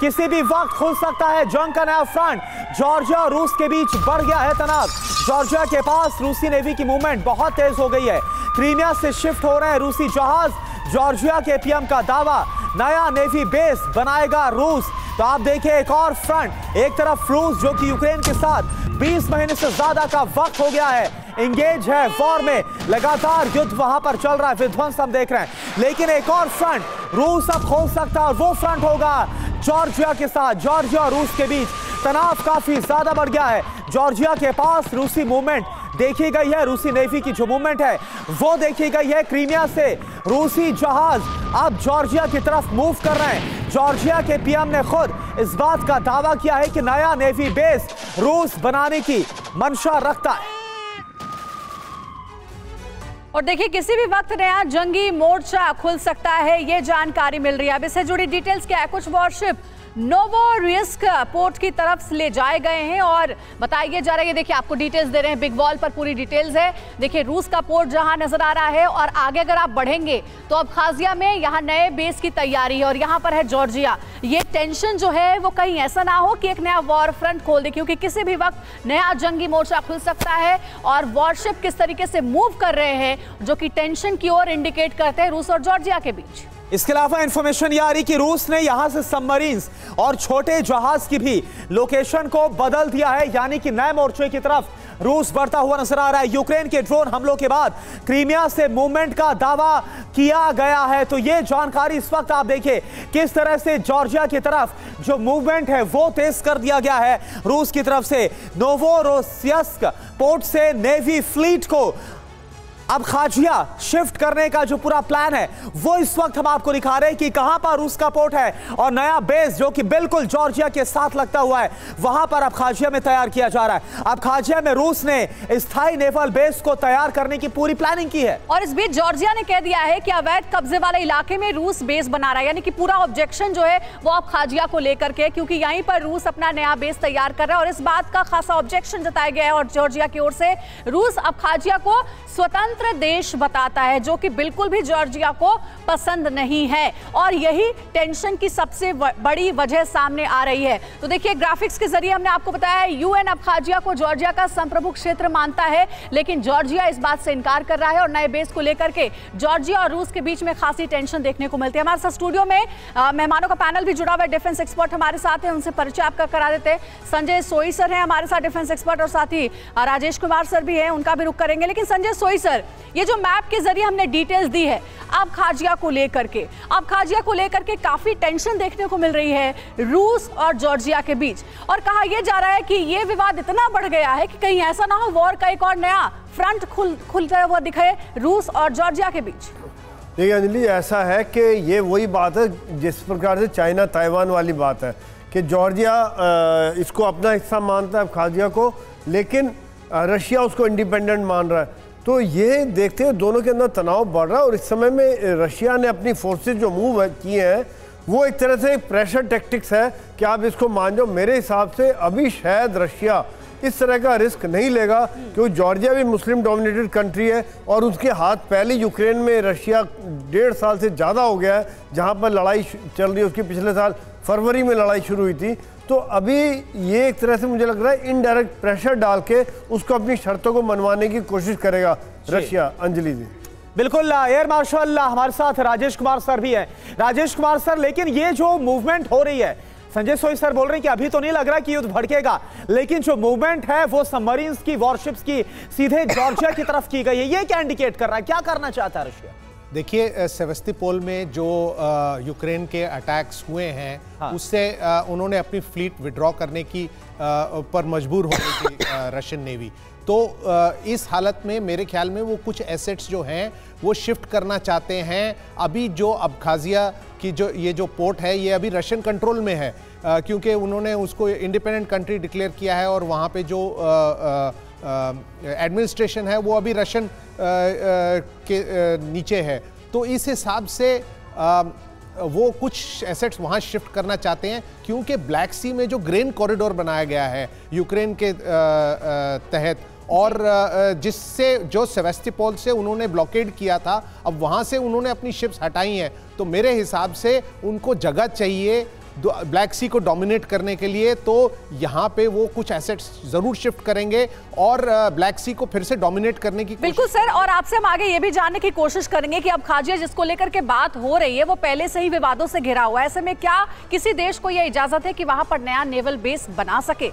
किसी भी वक्त खुल सकता है जंग का नया फ्रंट। जॉर्जिया और रूस के बीच बढ़ गया है तनाव। जॉर्जिया के पास रूसी नेवी की मूवमेंट बहुत तेज हो गई है। क्रीमिया से शिफ्ट हो रहे हैं रूसी जहाज। जॉर्जिया के पीएम का दावा, नया नेवी बेस बनाएगा रूस। तो आप देखिए एक और फ्रंट, एक तरफ रूस जो कि यूक्रेन के साथ 20 महीने से ज्यादा का वक्त हो गया है, इंगेज है वॉर में, लगातार युद्ध वहां पर चल रहा है, विध्वंस हम देख रहे हैं। लेकिन एक और फ्रंट रूस अब खोल सकता है और वो फ्रंट होगा जॉर्जिया के साथ। जॉर्जिया और रूस के बीच तनाव काफी ज्यादा बढ़ गया है। जॉर्जिया के पास रूसी मूवमेंट देखी गई है, रूसी नेवी की जो मूवमेंट है वो देखी गई है। क्रीमिया से रूसी जहाज अब जॉर्जिया की तरफ मूव कर रहे हैं। जॉर्जिया के पीएम ने खुद इस बात का दावा किया है कि नया नेवी बेस रूस बनाने की मंशा रखता है। और देखिए किसी भी वक्त नया जंगी मोर्चा खुल सकता है, ये जानकारी मिल रही है। अब इससे जुड़ी डिटेल्स क्या है? कुछ वॉरशिप नोवोरोसिस्क पोर्ट की तरफ ले जाए गए हैं और बताया जा रहा है, ये देखिए आपको डिटेल्स दे रहे हैं, बिग वॉल पर पूरी डिटेल्स है। देखिए रूस का पोर्ट जहां नजर आ रहा है और आगे अगर आप बढ़ेंगे तो अब्खाजिया में यहाँ नए बेस की तैयारी है और यहाँ पर है जॉर्जिया। ये टेंशन जो है वो कहीं ऐसा ना हो कि एक नया वॉर फ्रंट खोल दे, क्योंकि किसी भी वक्त नया जंगी मोर्चा खुल सकता है। और वॉरशिप किस तरीके से मूव कर रहे हैं जो कि टेंशन की ओर इंडिकेट करते हैं रूस और जॉर्जिया के बीच। इसके अलावा इंफॉर्मेशन यह आ रही कि रूस ने यहां से सबमरीन्स और छोटे जहाज की भी लोकेशन को बदल दिया है, यानी कि नए मोर्चे की तरफ रूस बढ़ता हुआ नजर आ रहा है। यूक्रेन के ड्रोन हमलों के बाद क्रीमिया से मूवमेंट का दावा किया गया है। तो ये जानकारी इस वक्त आप देखिए किस तरह से जॉर्जिया की तरफ जो मूवमेंट है वो तेज कर दिया गया है रूस की तरफ से। नोवोरोसिस्क पोर्ट से नेवी फ्लीट को अब्खाजिया शिफ्ट करने का जो पूरा प्लान है वो इस वक्त हम आपको दिखा रहे हैं कि कहां पर रूस का पोर्ट है और नया बेस जो कि बिल्कुल जॉर्जिया के साथ लगता हुआ है वहां पर अब्खाजिया में तैयार किया जा रहा है। अब्खाजिया में रूस ने स्थायी नेवल बेस को तैयार करने की पूरी प्लानिंग की है। और इस बीच जॉर्जिया ने कह दिया है कि अवैध कब्जे वाले इलाके में रूस बेस बना रहा है, यानी कि पूरा ऑब्जेक्शन जो है वो अब्खाजिया को लेकर के, क्योंकि यहीं पर रूस अपना नया बेस तैयार कर रहा है और इस बात का खासा ऑब्जेक्शन जताया गया है। और जॉर्जिया की ओर से रूस अब्खाजिया को स्वतंत्र देश बताता है, जो कि बिल्कुल भी जॉर्जिया को पसंद नहीं है और यही टेंशन की सबसे बड़ी वजह सामने आ रही है। तो देखिए ग्राफिक्स के जरिए हमने आपको बताया यूएन अब्खाजिया को जॉर्जिया का संप्रभु क्षेत्र मानता है, लेकिन जॉर्जिया इस बात से इनकार कर रहा है और नए बेस को लेकर के जॉर्जिया और रूस के बीच में खासी टेंशन देखने को मिलती है। हमारे साथ स्टूडियो में मेहमानों का पैनल भी जुड़ा हुआ है, डिफेंस एक्सपर्ट हमारे साथ है, उनसे परिचय आपका करा देते हैं। संजय सोई सर है हमारे साथ, डिफेंस एक्सपर्ट, और साथ ही राजेश कुमार सर भी है, उनका भी रुख करेंगे। लेकिन संजय सोई सर, ये जो मैप के जरिए हमने डिटेल्स दी है अब्खाजिया को लेकर के काफी टेंशन देखने को मिल रही है रूस और जॉर्जिया के बीच, और कहा यह जा रहा है कि ये विवाद इतना बढ़ गया है कि कहीं ऐसा ना हो वॉर का एक और नया फ्रंट खुलता हुआ दिखे रूस और जॉर्जिया के बीच। देखिए अंजलि, ऐसा है कि ये वही बात है जिस प्रकार से चाइना ताइवान वाली बात है कि जॉर्जिया इसको अपना हिस्सा मानता है अब्खाजिया को, लेकिन रशिया उसको इंडिपेंडेंट मान रहा है। तो ये देखते हैं दोनों के अंदर तनाव बढ़ रहा है और इस समय में रशिया ने अपनी फोर्सेस जो मूव किए हैं वो एक तरह से एक प्रेशर टैक्टिक्स है कि आप इसको मान जाओ। मेरे हिसाब से अभी शायद रशिया इस तरह का रिस्क नहीं लेगा, क्योंकि जॉर्जिया भी मुस्लिम डोमिनेटेड कंट्री है और उसके हाथ पहले यूक्रेन में रशिया 1.5 साल से ज़्यादा हो गया है, जहाँ पर लड़ाई चल रही है। उसकी पिछले साल फरवरी में लड़ाई शुरू हुई थी। तो अभी ये एक तरह से मुझे लग रहा है इनडायरेक्ट प्रेशर डाल के उसको अपनी शर्तों को मनवाने की कोशिश करेगा रशिया। अंजलि जी बिल्कुल, एयर मार्शल हमारे साथ राजेश कुमार सर भी हैं। राजेश कुमार सर, लेकिन ये जो मूवमेंट हो रही है, संजय सोई सर बोल रहे हैं कि अभी तो नहीं लग रहा कि युद्ध भड़केगा, लेकिन जो मूवमेंट है वो सबमरीन्स की, वॉरशिप्स की सीधे जॉर्जिया की तरफ की गई है, ये क्या इंडिकेट कर रहा है, क्या करना चाहता है रशिया? देखिए सेवेस्टोपोल में जो यूक्रेन के अटैक्स हुए हैं, हाँ, उससे उन्होंने अपनी फ्लीट विड्रॉ करने की पर मजबूर हो गई थी रशियन नेवी। तो इस हालत में मेरे ख्याल में वो कुछ एसेट्स जो हैं वो शिफ्ट करना चाहते हैं। अभी जो अब्खाजिया की ये जो पोर्ट है ये अभी रशियन कंट्रोल में है, क्योंकि उन्होंने उसको इंडिपेंडेंट कंट्री डिक्लेयर किया है और वहाँ पे जो एडमिनिस्ट्रेशन है वो अभी रशियन के नीचे है। तो इस हिसाब से वो कुछ एसेट्स वहाँ शिफ्ट करना चाहते हैं, क्योंकि ब्लैक सी में जो ग्रेन कॉरिडोर बनाया गया है यूक्रेन के तहत, और जिससे जो सेवेस्टोपोल से उन्होंने ब्लॉकेड किया था, अब वहाँ से उन्होंने अपनी शिप्स हटाई हैं। तो मेरे हिसाब से उनको जगह चाहिए ब्लैक सी को डोमिनेट करने के लिए, तो यहाँ पे वो कुछ एसेट्स जरूर शिफ्ट करेंगे और ब्लैक सी को फिर से डोमिनेट करने की बिल्कुल सर। और आपसे हम आगे ये भी जानने की कोशिश करेंगे कि अब खाजिया जिसको लेकर के बात हो रही है वो पहले से ही विवादों से घिरा हुआ है, ऐसे में क्या किसी देश को यह इजाजत है कि वहां पर नया नेवल बेस बना सके?